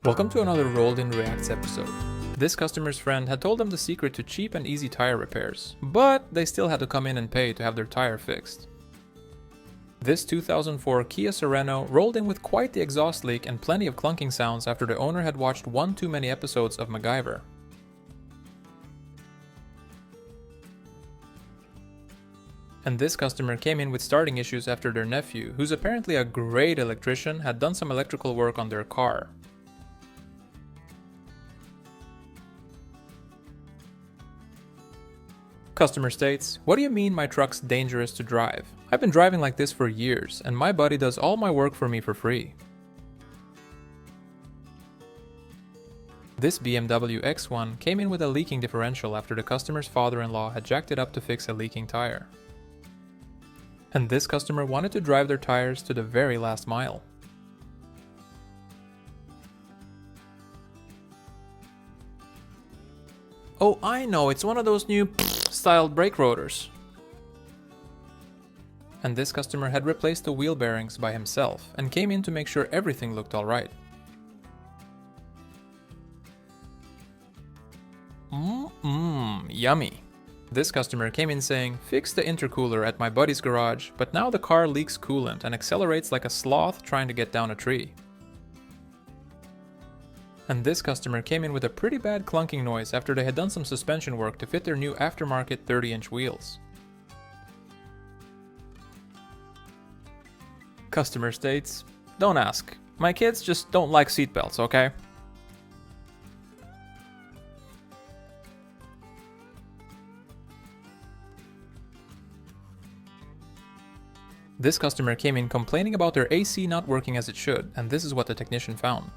Welcome to another Rolled in Reacts episode. This customer's friend had told them the secret to cheap and easy tire repairs, but they still had to come in and pay to have their tire fixed. This 2004 Kia Sorento rolled in with quite the exhaust leak and plenty of clunking sounds after the owner had watched one too many episodes of MacGyver. And this customer came in with starting issues after their nephew, who's apparently a great electrician, had done some electrical work on their car. Customer states, "What do you mean my truck's dangerous to drive? I've been driving like this for years, and my buddy does all my work for me for free." This BMW X1 came in with a leaking differential after the customer's father-in-law had jacked it up to fix a leaking tire. And this customer wanted to drive their tires to the very last mile. "Oh, I know, it's one of those new styled brake rotors." And this customer had replaced the wheel bearings by himself and came in to make sure everything looked alright. Yummy. This customer came in saying, "Fixed the intercooler at my buddy's garage, but now the car leaks coolant and accelerates like a sloth trying to get down a tree." And this customer came in with a pretty bad clunking noise after they had done some suspension work to fit their new aftermarket 30-inch wheels. Customer states, "Don't ask. My kids just don't like seatbelts, okay?" This customer came in complaining about their AC not working as it should, and this is what the technician found.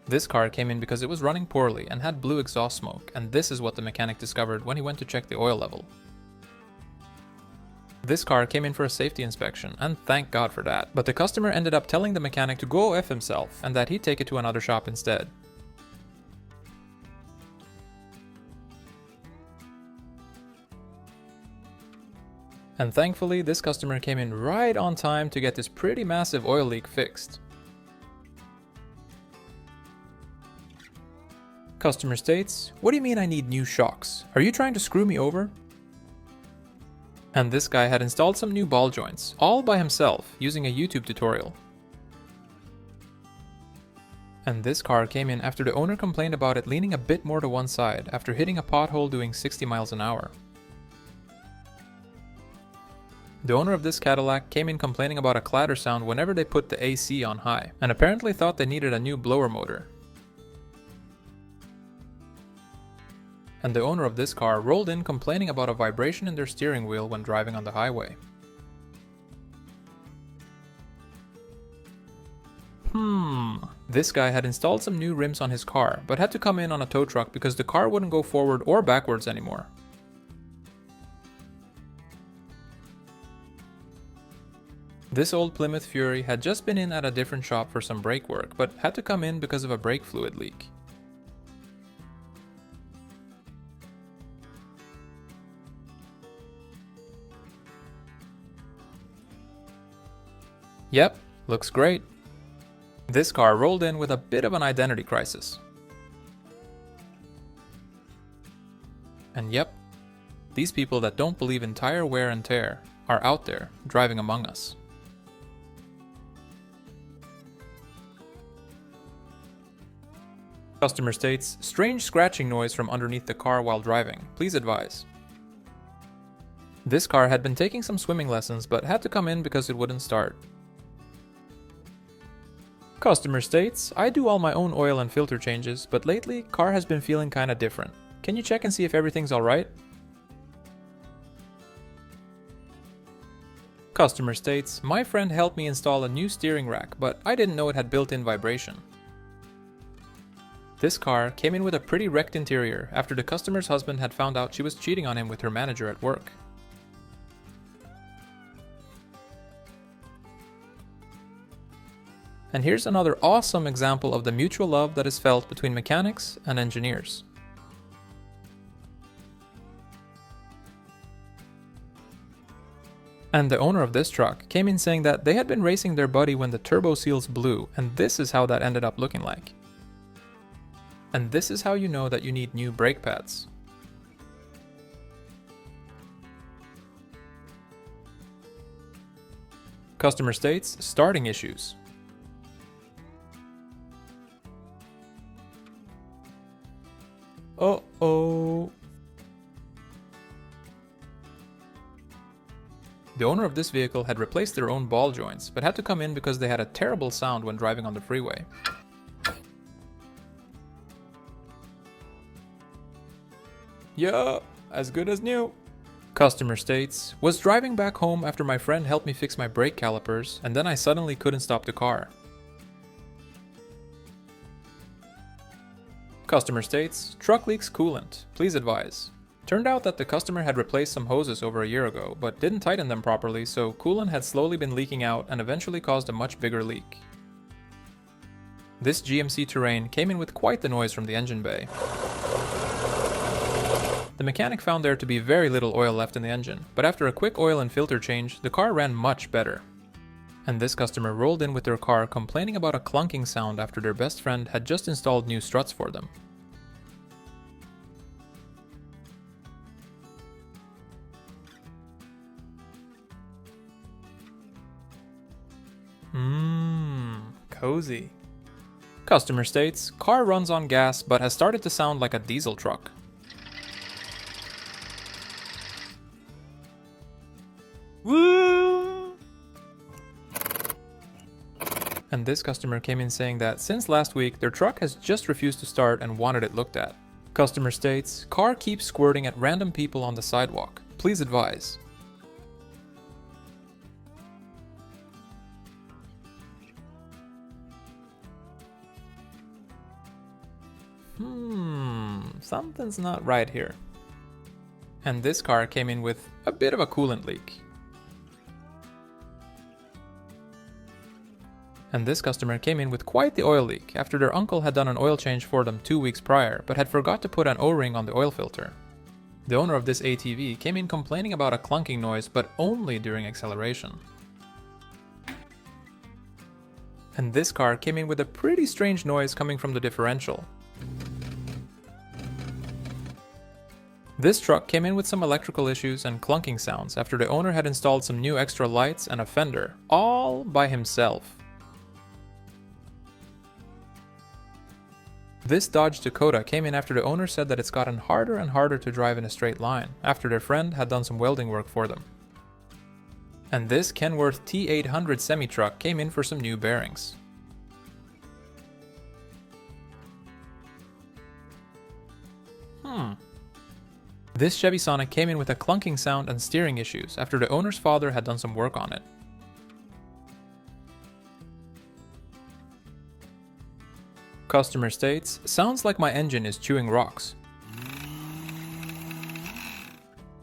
This car came in because it was running poorly and had blue exhaust smoke, and this is what the mechanic discovered when he went to check the oil level. This car came in for a safety inspection, and thank God for that, but the customer ended up telling the mechanic to go F himself and that he'd take it to another shop instead. And thankfully, this customer came in right on time to get this pretty massive oil leak fixed. Customer states, "What do you mean I need new shocks? Are you trying to screw me over?" And this guy had installed some new ball joints, all by himself, using a YouTube tutorial. And this car came in after the owner complained about it leaning a bit more to one side after hitting a pothole doing 60 miles an hour. The owner of this Cadillac came in complaining about a clatter sound whenever they put the AC on high, and apparently thought they needed a new blower motor. And the owner of this car rolled in complaining about a vibration in their steering wheel when driving on the highway. This guy had installed some new rims on his car, but had to come in on a tow truck because the car wouldn't go forward or backwards anymore. This old Plymouth Fury had just been in at a different shop for some brake work, but had to come in because of a brake fluid leak. Yep, looks great. This car rolled in with a bit of an identity crisis. And yep, these people that don't believe in tire wear and tear are out there driving among us. Customer states, "Strange scratching noise from underneath the car while driving. Please advise." This car had been taking some swimming lessons but had to come in because it wouldn't start. Customer states, "I do all my own oil and filter changes, but lately car has been feeling kinda different. Can you check and see if everything's alright?" Customer states, "My friend helped me install a new steering rack, but I didn't know it had built-in vibration." This car came in with a pretty wrecked interior after the customer's husband had found out she was cheating on him with her manager at work. And here's another awesome example of the mutual love that is felt between mechanics and engineers. And the owner of this truck came in saying that they had been racing their buddy when the turbo seals blew, and this is how that ended up looking like. And this is how you know that you need new brake pads. Customer states starting issues. Uh-oh. The owner of this vehicle had replaced their own ball joints, but had to come in because they had a terrible sound when driving on the freeway. Yup, as good as new. Customer states, was driving back home after my friend helped me fix my brake calipers, and then I suddenly couldn't stop the car. Customer states, truck leaks coolant, please advise. Turned out that the customer had replaced some hoses over a year ago, but didn't tighten them properly, so coolant had slowly been leaking out and eventually caused a much bigger leak. This GMC Terrain came in with quite the noise from the engine bay. The mechanic found there to be very little oil left in the engine, but after a quick oil and filter change, the car ran much better. And this customer rolled in with their car complaining about a clunking sound after their best friend had just installed new struts for them. Cozy. Customer states, car runs on gas but has started to sound like a diesel truck. Woo! And this customer came in saying that since last week, their truck has just refused to start and wanted it looked at. Customer states, car keeps squirting at random people on the sidewalk. Please advise. Something's not right here. And this car came in with a bit of a coolant leak. And this customer came in with quite the oil leak after their uncle had done an oil change for them 2 weeks prior, but had forgot to put an O-ring on the oil filter. The owner of this ATV came in complaining about a clunking noise, but only during acceleration. And this car came in with a pretty strange noise coming from the differential. This truck came in with some electrical issues and clunking sounds after the owner had installed some new extra lights and a fender, all by himself. This Dodge Dakota came in after the owner said that it's gotten harder and harder to drive in a straight line, after their friend had done some welding work for them. And this Kenworth T800 semi-truck came in for some new bearings. This Chevy Sonic came in with a clunking sound and steering issues after the owner's father had done some work on it. Customer states, sounds like my engine is chewing rocks.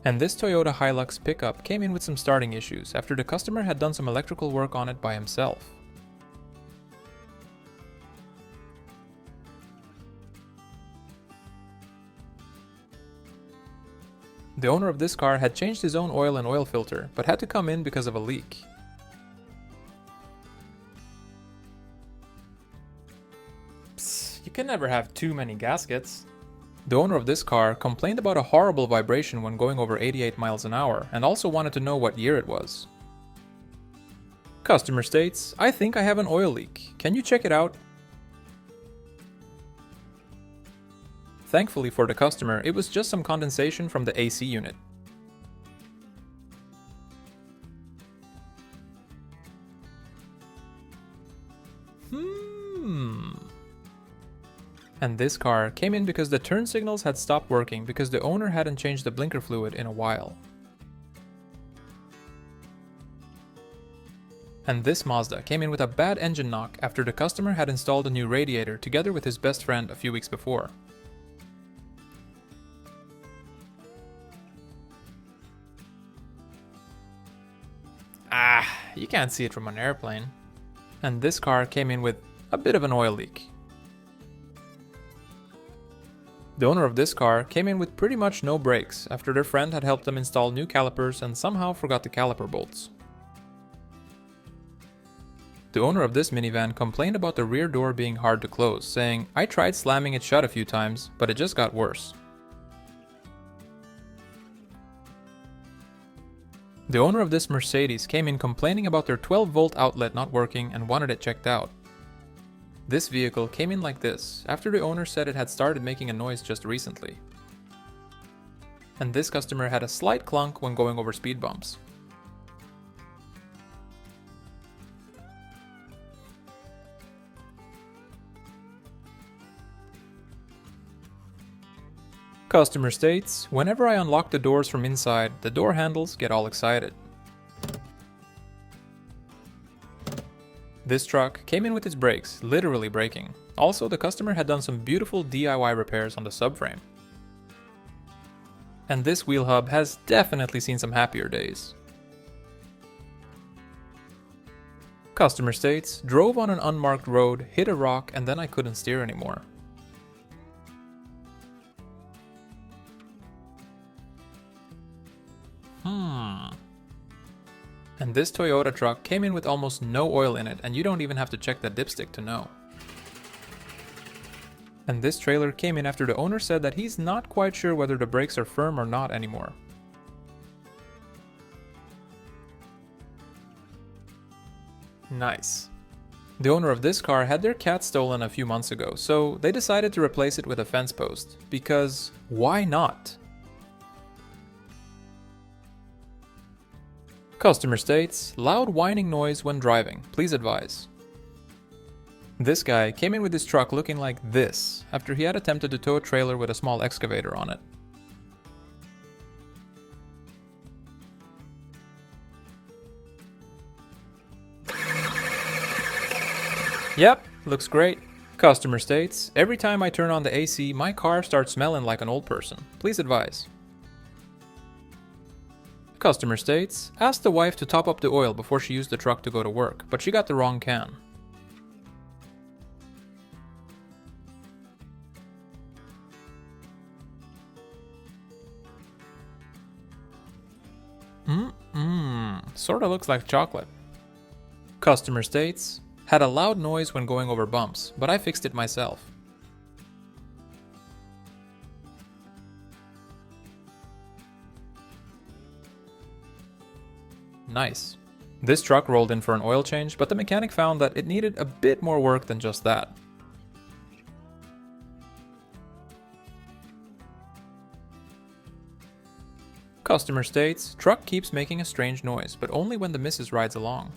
And this Toyota Hilux pickup came in with some starting issues after the customer had done some electrical work on it by himself. The owner of this car had changed his own oil and oil filter, but had to come in because of a leak. Psst, you can never have too many gaskets. The owner of this car complained about a horrible vibration when going over 88 miles an hour, and also wanted to know what year it was. Customer states, I think I have an oil leak. Can you check it out? Thankfully for the customer, it was just some condensation from the AC unit. And this car came in because the turn signals had stopped working because the owner hadn't changed the blinker fluid in a while. And this Mazda came in with a bad engine knock after the customer had installed a new radiator together with his best friend a few weeks before. You can't see it from an airplane. And this car came in with a bit of an oil leak. The owner of this car came in with pretty much no brakes after their friend had helped them install new calipers and somehow forgot the caliper bolts. The owner of this minivan complained about the rear door being hard to close, saying, "I tried slamming it shut a few times, but it just got worse." The owner of this Mercedes came in complaining about their 12-volt outlet not working and wanted it checked out. This vehicle came in like this, after the owner said it had started making a noise just recently. And this customer had a slight clunk when going over speed bumps. Customer states, "Whenever I unlock the doors from inside, the door handles get all excited." This truck came in with its brakes, literally braking. Also, the customer had done some beautiful DIY repairs on the subframe. And this wheel hub has definitely seen some happier days. Customer states, "Drove on an unmarked road, hit a rock, and then I couldn't steer anymore." And this Toyota truck came in with almost no oil in it, and you don't even have to check that dipstick to know. And this trailer came in after the owner said that he's not quite sure whether the brakes are firm or not anymore. Nice. The owner of this car had their cat stolen a few months ago, so they decided to replace it with a fence post. Because why not? Customer states, "Loud whining noise when driving, please advise." This guy came in with his truck looking like this after he had attempted to tow a trailer with a small excavator on it. Yep, looks great. Customer states, "Every time I turn on the AC, my car starts smelling like an old person. Please advise." Customer states, "Asked the wife to top up the oil before she used the truck to go to work, but she got the wrong can." Sorta looks like chocolate. Customer states, "Had a loud noise when going over bumps, but I fixed it myself." Nice. This truck rolled in for an oil change, but the mechanic found that it needed a bit more work than just that. Customer states, "Truck keeps making a strange noise, but only when the missus rides along."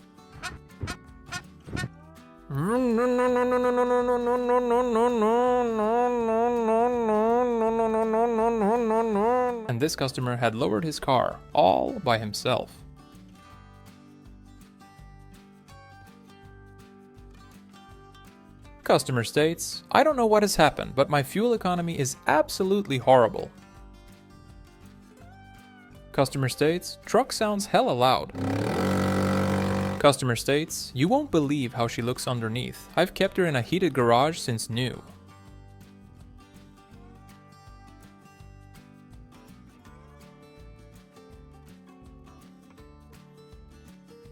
And this customer had lowered his car, all by himself. Customer states, "I don't know what has happened, but my fuel economy is absolutely horrible." Customer states, "Truck sounds hella loud." Customer states, "You won't believe how she looks underneath. I've kept her in a heated garage since new."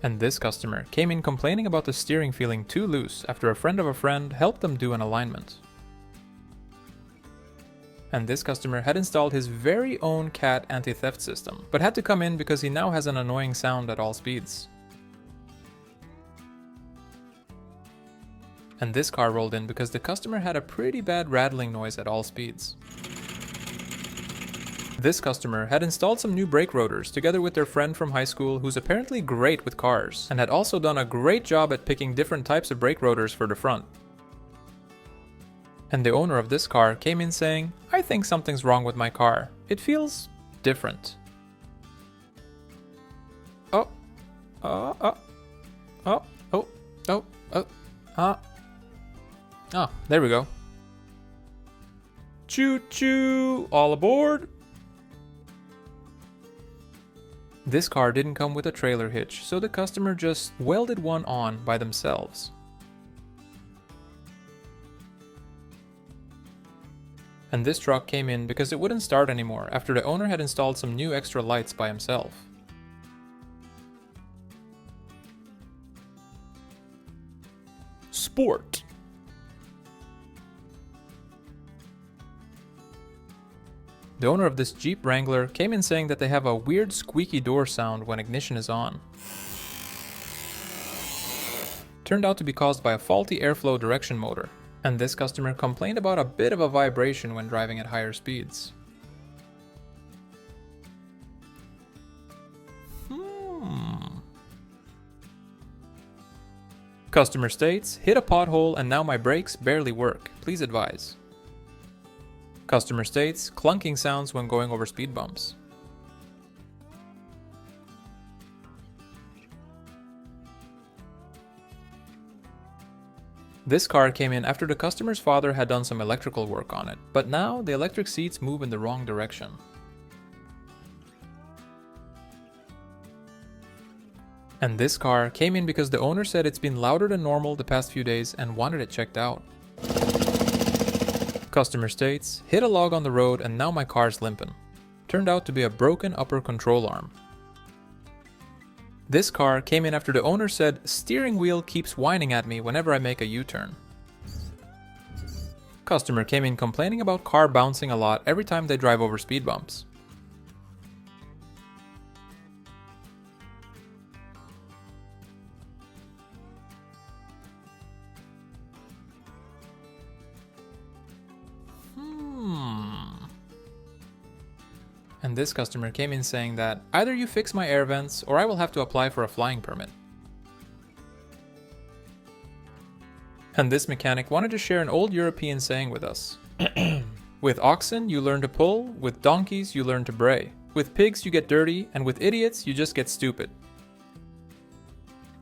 And this customer came in complaining about the steering feeling too loose after a friend of a friend helped them do an alignment. And this customer had installed his very own cat anti-theft system, but had to come in because he now has an annoying sound at all speeds. And this car rolled in because the customer had a pretty bad rattling noise at all speeds. This customer had installed some new brake rotors together with their friend from high school who's apparently great with cars, and had also done a great job at picking different types of brake rotors for the front. And the owner of this car came in saying, "I think something's wrong with my car. It feels different." There we go. Choo choo, all aboard. This car didn't come with a trailer hitch, so the customer just welded one on by themselves. And this truck came in because it wouldn't start anymore after the owner had installed some new extra lights by himself. Sport. The owner of this Jeep Wrangler came in saying that they have a weird squeaky door sound when ignition is on. Turned out to be caused by a faulty airflow direction motor, and this customer complained about a bit of a vibration when driving at higher speeds. Customer states, hit a pothole and now my brakes barely work. Please advise. Customer states, clunking sounds when going over speed bumps. This car came in after the customer's father had done some electrical work on it, but now the electric seats move in the wrong direction. And this car came in because the owner said it's been louder than normal the past few days and wanted it checked out. Customer states, hit a log on the road and now my car's limping. Turned out to be a broken upper control arm. This car came in after the owner said, steering wheel keeps whining at me whenever I make a U-turn. Customer came in complaining about car bouncing a lot every time they drive over speed bumps. And this customer came in saying that either you fix my air vents or I will have to apply for a flying permit. And this mechanic wanted to share an old European saying with us. With oxen you learn to pull, with donkeys you learn to bray, with pigs you get dirty, and with idiots you just get stupid.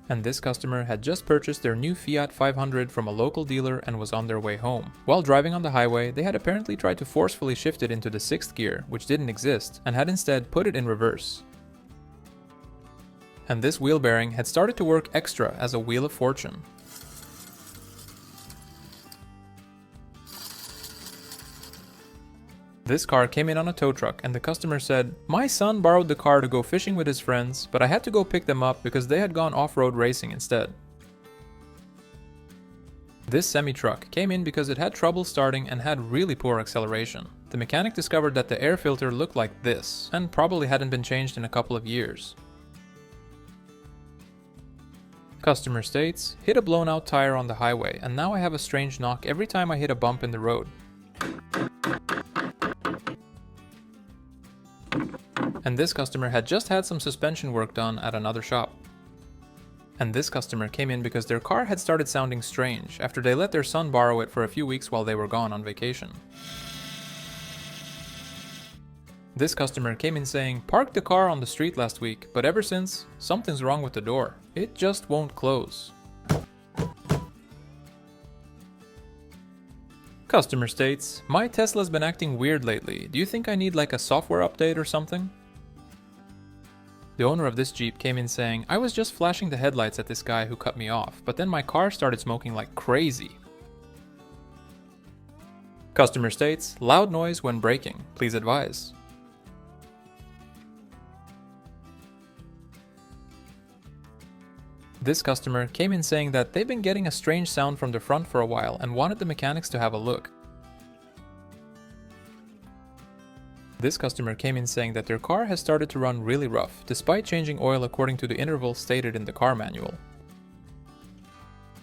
And this customer had just purchased their new Fiat 500 from a local dealer and was on their way home. While driving on the highway, they had apparently tried to forcefully shift it into the 6th gear, which didn't exist, and had instead put it in reverse. And this wheel bearing had started to work extra as a wheel of fortune. This car came in on a tow truck and the customer said, my son borrowed the car to go fishing with his friends, but I had to go pick them up because they had gone off-road racing instead. This semi-truck came in because it had trouble starting and had really poor acceleration. The mechanic discovered that the air filter looked like this, and probably hadn't been changed in a couple of years. Customer states, hit a blown out tire on the highway and now I have a strange knock every time I hit a bump in the road. And this customer had just had some suspension work done at another shop. And this customer came in because their car had started sounding strange after they let their son borrow it for a few weeks while they were gone on vacation. This customer came in saying, parked the car on the street last week, but ever since, something's wrong with the door. It just won't close. Customer states, my Tesla's been acting weird lately. Do you think I need like a software update or something? The owner of this Jeep came in saying, I was just flashing the headlights at this guy who cut me off, but then my car started smoking like crazy. Customer states, loud noise when braking. Please advise. This customer came in saying that they've been getting a strange sound from the front for a while and wanted the mechanics to have a look. This customer came in saying that their car has started to run really rough, despite changing oil according to the interval stated in the car manual.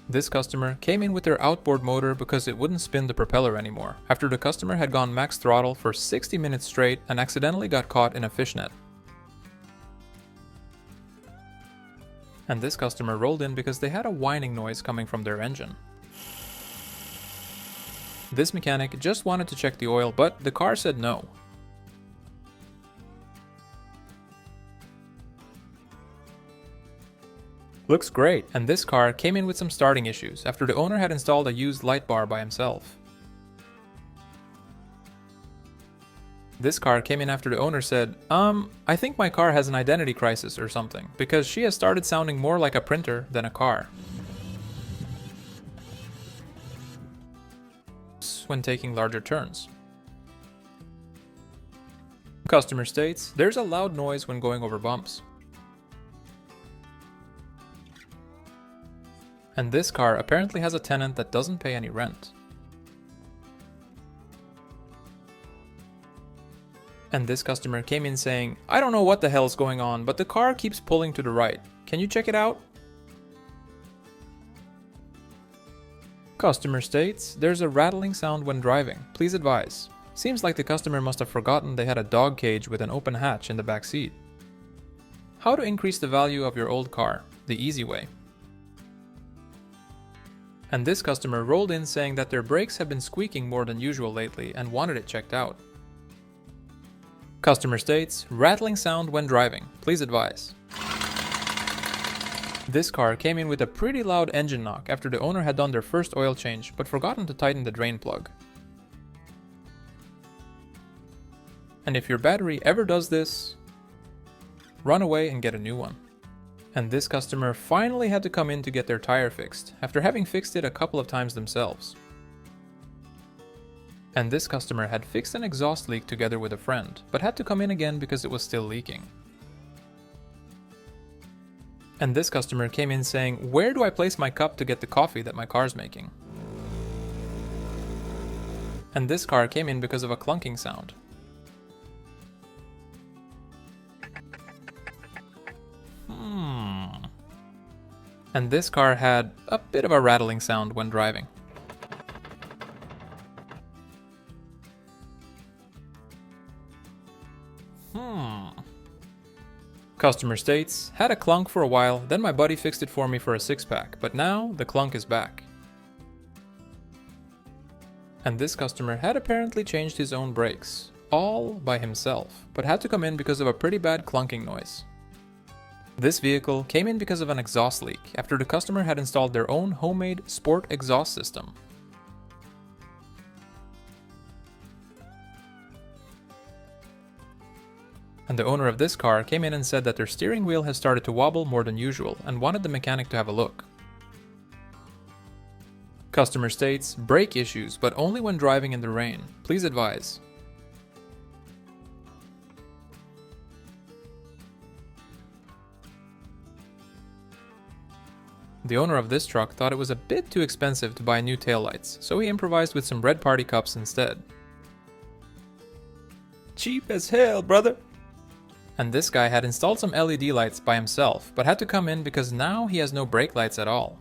This customer came in with their outboard motor because it wouldn't spin the propeller anymore, after the customer had gone max throttle for 60 minutes straight and accidentally got caught in a fishnet. And this customer rolled in because they had a whining noise coming from their engine. This mechanic just wanted to check the oil, but the car said no. Looks great, and this car came in with some starting issues after the owner had installed a used light bar by himself. This car came in after the owner said, I think my car has an identity crisis or something, because she has started sounding more like a printer than a car when taking larger turns. Customer states, there's a loud noise when going over bumps. And this car apparently has a tenant that doesn't pay any rent. And this customer came in saying, I don't know what the hell's going on, but the car keeps pulling to the right. Can you check it out? Customer states, there's a rattling sound when driving. Please advise. Seems like the customer must have forgotten they had a dog cage with an open hatch in the back seat. How to increase the value of your old car? The easy way. And this customer rolled in saying that their brakes have been squeaking more than usual lately and wanted it checked out. Customer states, rattling sound when driving. Please advise. This car came in with a pretty loud engine knock after the owner had done their first oil change but forgotten to tighten the drain plug. And if your battery ever does this, run away and get a new one. And this customer finally had to come in to get their tire fixed, after having fixed it a couple of times themselves. And this customer had fixed an exhaust leak together with a friend, but had to come in again because it was still leaking. And this customer came in saying, where do I place my cup to get the coffee that my car's making? And this car came in because of a clunking sound. And this car had a bit of a rattling sound when driving. Customer states, had a clunk for a while, then my buddy fixed it for me for a 6-pack, but now the clunk is back. And this customer had apparently changed his own brakes, all by himself, but had to come in because of a pretty bad clunking noise. This vehicle came in because of an exhaust leak after the customer had installed their own homemade sport exhaust system. And the owner of this car came in and said that their steering wheel has started to wobble more than usual and wanted the mechanic to have a look. Customer states, brake issues, but only when driving in the rain. Please advise. The owner of this truck thought it was a bit too expensive to buy new taillights, so he improvised with some red party cups instead. Cheap as hell, brother! And this guy had installed some LED lights by himself, but had to come in because now he has no brake lights at all.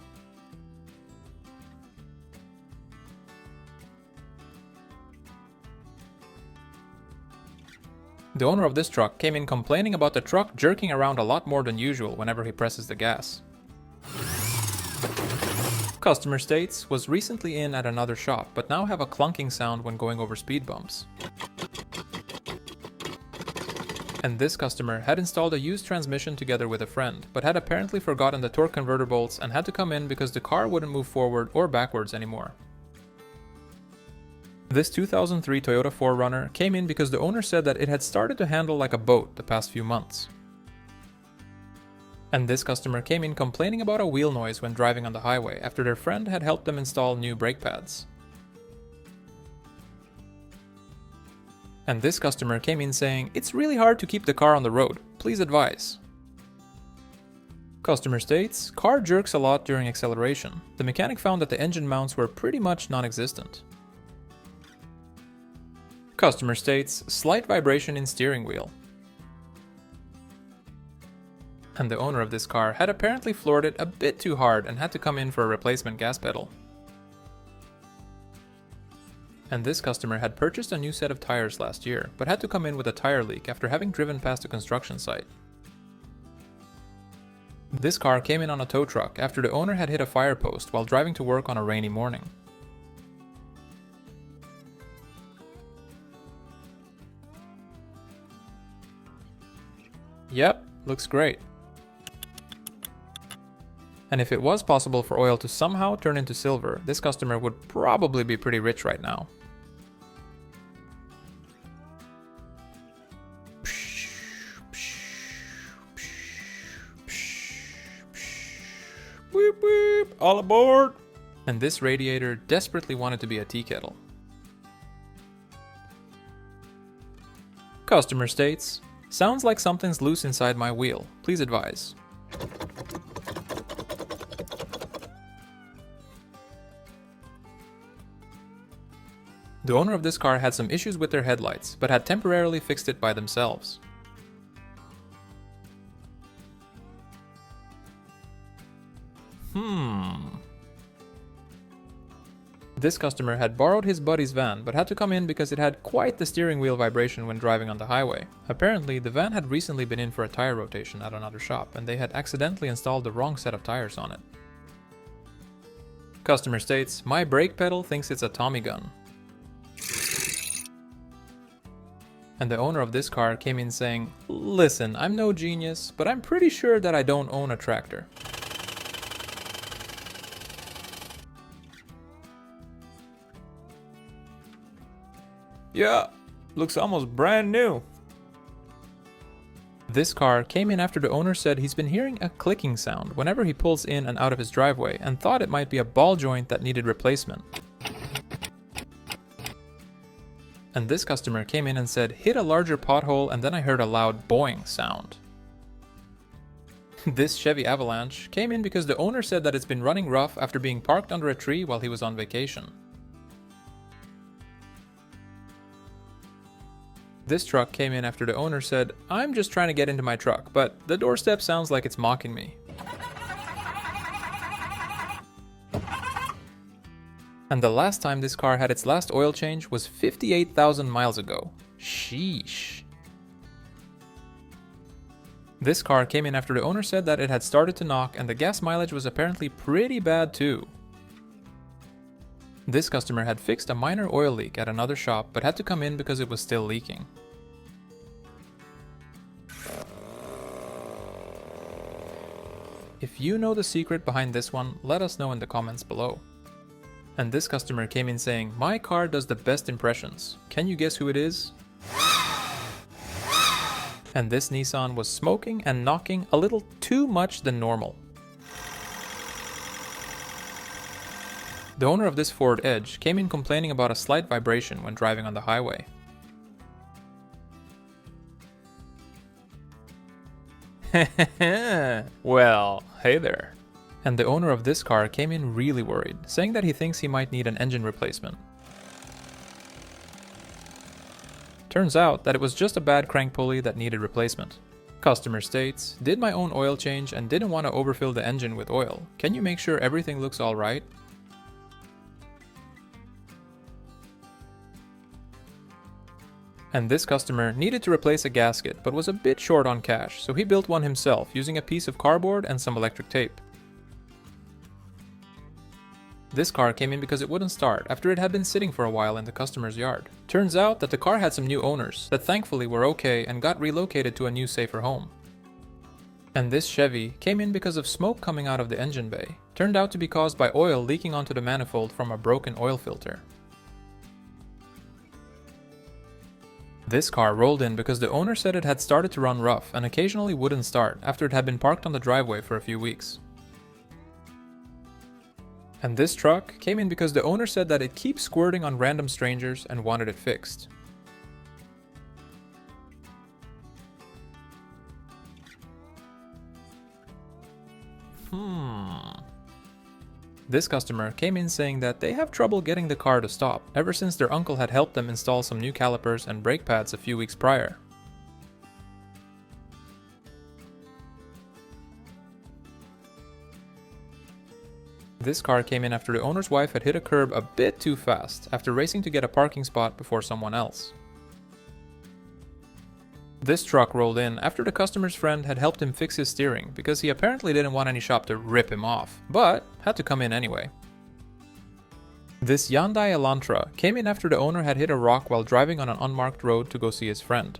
The owner of this truck came in complaining about the truck jerking around a lot more than usual whenever he presses the gas. Customer states, was recently in at another shop, but now have a clunking sound when going over speed bumps. And this customer had installed a used transmission together with a friend, but had apparently forgotten the torque converter bolts and had to come in because the car wouldn't move forward or backwards anymore. This 2003 Toyota 4Runner came in because the owner said that it had started to handle like a boat the past few months. And this customer came in complaining about a wheel noise when driving on the highway after their friend had helped them install new brake pads. And this customer came in saying, it's really hard to keep the car on the road. Please advise. Customer states, car jerks a lot during acceleration. The mechanic found that the engine mounts were pretty much non-existent. Customer states, slight vibration in steering wheel. And the owner of this car had apparently floored it a bit too hard and had to come in for a replacement gas pedal. And this customer had purchased a new set of tires last year, but had to come in with a tire leak after having driven past a construction site. This car came in on a tow truck after the owner had hit a fire post while driving to work on a rainy morning. Yep, looks great. And if it was possible for oil to somehow turn into silver, this customer would probably be pretty rich right now. Weep, weep, all aboard! And this radiator desperately wanted to be a tea kettle. Customer states, "Sounds like something's loose inside my wheel. Please advise." The owner of this car had some issues with their headlights, but had temporarily fixed it by themselves. This customer had borrowed his buddy's van, but had to come in because it had quite the steering wheel vibration when driving on the highway. Apparently, the van had recently been in for a tire rotation at another shop, and they had accidentally installed the wrong set of tires on it. Customer states, "My brake pedal thinks it's a Tommy gun." And the owner of this car came in saying, "Listen, I'm no genius, but I'm pretty sure that I don't own a tractor." "Yeah, looks almost brand new." This car came in after the owner said he's been hearing a clicking sound whenever he pulls in and out of his driveway and thought it might be a ball joint that needed replacement. And this customer came in and said, "Hit a larger pothole and then I heard a loud boing sound." This Chevy Avalanche came in because the owner said that it's been running rough after being parked under a tree while he was on vacation. This truck came in after the owner said, "I'm just trying to get into my truck, but the doorstep sounds like it's mocking me." And the last time this car had its last oil change was 58,000 miles ago. Sheesh. This car came in after the owner said that it had started to knock and the gas mileage was apparently pretty bad too. This customer had fixed a minor oil leak at another shop but had to come in because it was still leaking. If you know the secret behind this one, let us know in the comments below. And this customer came in saying, "My car does the best impressions. Can you guess who it is?" And this Nissan was smoking and knocking a little too much than normal. The owner of this Ford Edge came in complaining about a slight vibration when driving on the highway. Well, hey there. And the owner of this car came in really worried, saying that he thinks he might need an engine replacement. Turns out that it was just a bad crank pulley that needed replacement. Customer states, "Did my own oil change and didn't want to overfill the engine with oil. Can you make sure everything looks alright?" And this customer needed to replace a gasket but was a bit short on cash, so he built one himself using a piece of cardboard and some electric tape. This car came in because it wouldn't start after it had been sitting for a while in the customer's yard. Turns out that the car had some new owners that thankfully were okay and got relocated to a new safer home. And this Chevy came in because of smoke coming out of the engine bay. Turned out to be caused by oil leaking onto the manifold from a broken oil filter. This car rolled in because the owner said it had started to run rough and occasionally wouldn't start after it had been parked on the driveway for a few weeks. And this truck came in because the owner said that it keeps squirting on random strangers and wanted it fixed. This customer came in saying that they have trouble getting the car to stop ever since their uncle had helped them install some new calipers and brake pads a few weeks prior. This car came in after the owner's wife had hit a curb a bit too fast after racing to get a parking spot before someone else. This truck rolled in after the customer's friend had helped him fix his steering because he apparently didn't want any shop to rip him off, but had to come in anyway. This Hyundai Elantra came in after the owner had hit a rock while driving on an unmarked road to go see his friend.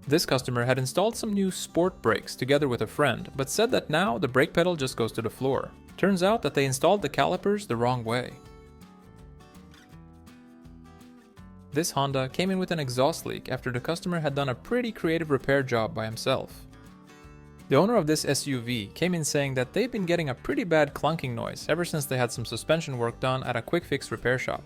This customer had installed some new sport brakes together with a friend, but said that now the brake pedal just goes to the floor. Turns out that they installed the calipers the wrong way. This Honda came in with an exhaust leak after the customer had done a pretty creative repair job by himself. The owner of this SUV came in saying that they've been getting a pretty bad clunking noise ever since they had some suspension work done at a quick fix repair shop.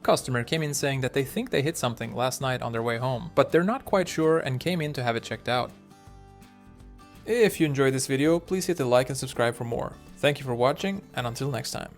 customer came in saying that they think they hit something last night on their way home, but they're not quite sure and came in to have it checked out. If you enjoyed this video, please hit the like and subscribe for more. Thank you for watching, and until next time.